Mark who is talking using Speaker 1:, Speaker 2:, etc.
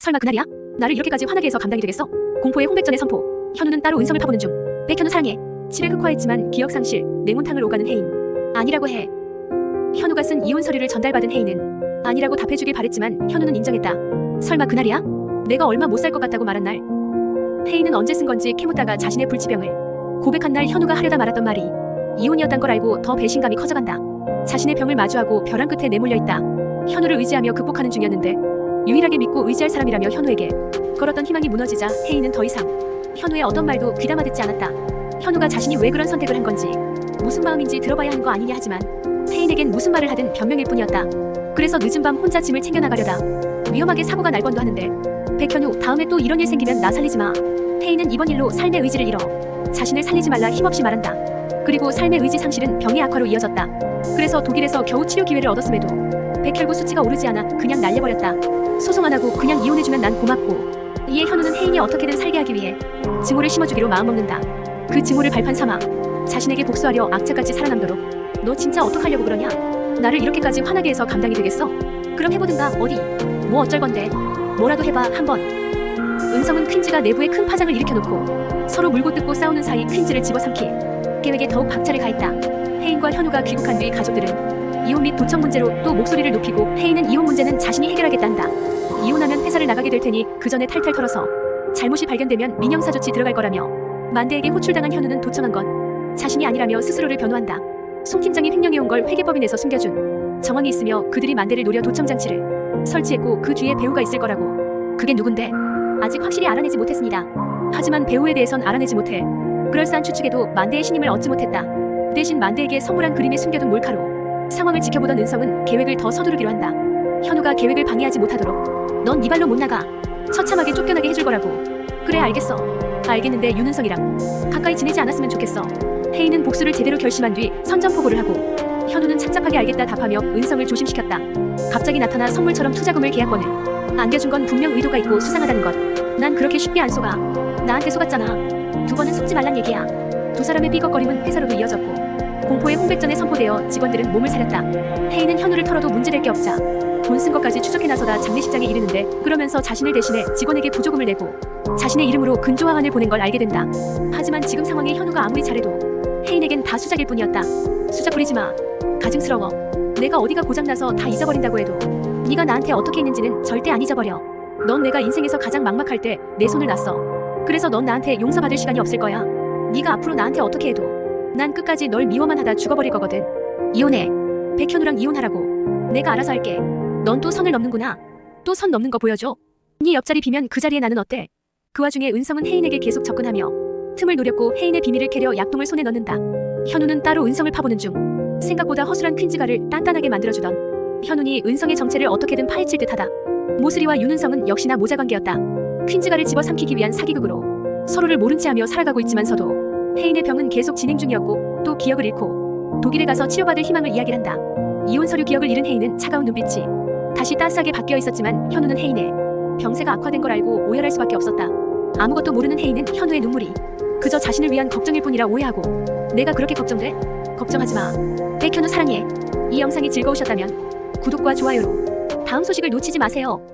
Speaker 1: 설마 그날이야? 나를 이렇게까지 화나게 해서 감당이 되겠어? 공포의 홍백전의 선포. 현우는 따로 은성을 파보는 중. 백현우 사랑해. 칠을 흑화했지만 기억상실, 냉온탕을 오가는 혜인. 아니라고 해. 현우가 쓴 이혼 서류를 전달받은 혜인은 아니라고 답해주길 바랬지만 현우는 인정했다. 설마 그날이야? 내가 얼마 못 살 것 같다고 말한 날. 혜인은 언제 쓴 건지 캐묻다가 자신의 불치병을 고백한 날 현우가 하려다 말았던 말이 이혼이었단 걸 알고 더 배신감이 커져간다. 자신의 병을 마주하고 벼랑 끝에 내몰려 있다. 현우를 의지하며 극복하는 중이었는데 유일하게 믿고 의지할 사람이라며 현우에게 걸었던 희망이 무너지자 혜인은 더 이상 현우의 어떤 말도 귀담아 듣지 않았다. 현우가 자신이 왜 그런 선택을 한 건지 무슨 마음인지 들어봐야 하는 거 아니냐 하지만 혜인에겐 무슨 말을 하든 변명일 뿐이었다. 그래서 늦은 밤 혼자 짐을 챙겨나가려다 위험하게 사고가 날 뻔도 하는데 백현우 다음에 또 이런 일 생기면 나 살리지 마. 혜인은 이번 일로 삶의 의지를 잃어 자신을 살리지 말라 힘없이 말한다. 그리고 삶의 의지 상실은 병의 악화로 이어졌다. 그래서 독일에서 겨우 치료 기회를 얻었음에도 백혈구 수치가 오르지 않아 그냥 날려버렸다. 소송 안 하고 그냥 이혼해주면 난 고맙고. 이에 현우는 혜인이 어떻게든 살게 하기 위해 증오를 심어주기로 마음먹는다. 그 증오를 발판 삼아 자신에게 복수하려 악착같이 살아남도록. 너 진짜 어떡하려고 그러냐? 나를 이렇게까지 화나게 해서 감당이 되겠어? 그럼 해보든가. 어디 뭐 어쩔 건데. 뭐라도 해봐 한번. 은성은 퀸즈가 내부에 큰 파장을 일으켜놓고 서로 물고 뜯고 싸우는 사이 퀸즈를 집어삼킬 계획에 더욱 박차를 가했다. 혜인과 현우가 귀국한 뒤 가족들은 이혼 및 도청 문제로 또 목소리를 높이고 혜인은 이혼 문제는 자신이 해결하겠단다. 이혼하면 회사를 나가게 될 테니 그 전에 탈탈 털어서 잘못이 발견되면 민형사 조치 들어갈 거라며 만대에게 호출당한 현우는 도청한 건 자신이 아니라며 스스로를 변호한다. 송 팀장이 횡령해온 걸 회계법인에서 숨겨준 정황이 있으며 그들이 만대를 노려 도청 장치를 설치했고 그 뒤에 배우가 있을 거라고. 그게 누군데? 아직 확실히 알아내지 못했습니다. 하지만 배우에 대해선 알아내지 못해 그럴싸한 추측에도 만대의 신임을 얻지 못했다. 대신 만대에게 선물한 그림에 숨겨둔 몰카로 상황을 지켜보던 은성은 계획을 더 서두르기로 한다. 현우가 계획을 방해하지 못하도록 넌 네 발로 못 나가. 처참하게 쫓겨나게 해줄 거라고. 그래 알겠어. 알겠는데 윤은성이랑 가까이 지내지 않았으면 좋겠어. 혜인은 복수를 제대로 결심한 뒤 선전포고를 하고 현우는 착잡하게 알겠다 답하며 은성을 조심시켰다. 갑자기 나타나 선물처럼 투자금을 계약권을 안겨준 건 분명 의도가 있고 수상하다는 것. 난 그렇게 쉽게 안 속아. 나한테 속았잖아. 두 번은 속지 말란 얘기야. 두 사람의 삐걱거림은 회사로도 이어졌고 공포의 홍백전에 선포되어 직원들은 몸을 사렸다. 혜인은 현우를 털어도 문제될 게 없자 돈 쓴 것까지 추적해 나서다 장례식장에 이르는데 그러면서 자신을 대신해 직원에게 부조금을 내고 자신의 이름으로 근조화환을 보낸 걸 알게 된다. 하지만 지금 상황에 현우가 아무리 잘해도 혜인에겐 다 수작일 뿐이었다. 수작 부리지 마. 가증스러워. 내가 어디가 고장나서 다 잊어버린다고 해도 네가 나한테 어떻게 했는지는 절대 안 잊어버려. 넌 내가 인생에서 가장 막막할 때 내 손을 놨어. 그래서 넌 나한테 용서받을 시간이 없을 거야. 네가 앞으로 나한테 어떻게 해도 난 끝까지 널 미워만 하다 죽어버릴 거거든. 이혼해. 백현우랑 이혼하라고. 내가 알아서 할게. 넌 또 선을 넘는구나. 또 선 넘는 거 보여줘. 네 옆자리 비면 그 자리에 나는 어때? 그 와중에 은성은 혜인에게 계속 접근하며 틈을 노렸고 혜인의 비밀을 캐려 약통을 손에 넣는다. 현우는 따로 은성을 파보는 중. 생각보다 허술한 퀸즈가를 단단하게 만들어주던 현우니 은성의 정체를 어떻게든 파헤칠 듯하다. 모슬이와 윤은성은 역시나 모자관계였다. 퀸즈가를 집어삼키기 위한 사기극으로 서로를 모른 채하며 살아가고 있지만서도 혜인의 병은 계속 진행 중이었고 또 기억을 잃고 독일에 가서 치료받을 희망을 이야기한다. 이혼 서류 기억을 잃은 혜인은 차가운 눈빛이 다시 따스하게 바뀌어 있었지만 현우는 혜인의 병세가 악화된 걸 알고 오열할 수밖에 없었다. 아무것도 모르는 혜인은 현우의 눈물이 그저 자신을 위한 걱정일 뿐이라 오해하고 내가 그렇게 걱정돼? 걱정하지 마. 백현우 사랑해. 이 영상이 즐거우셨다면 구독과 좋아요로 다음 소식을 놓치지 마세요.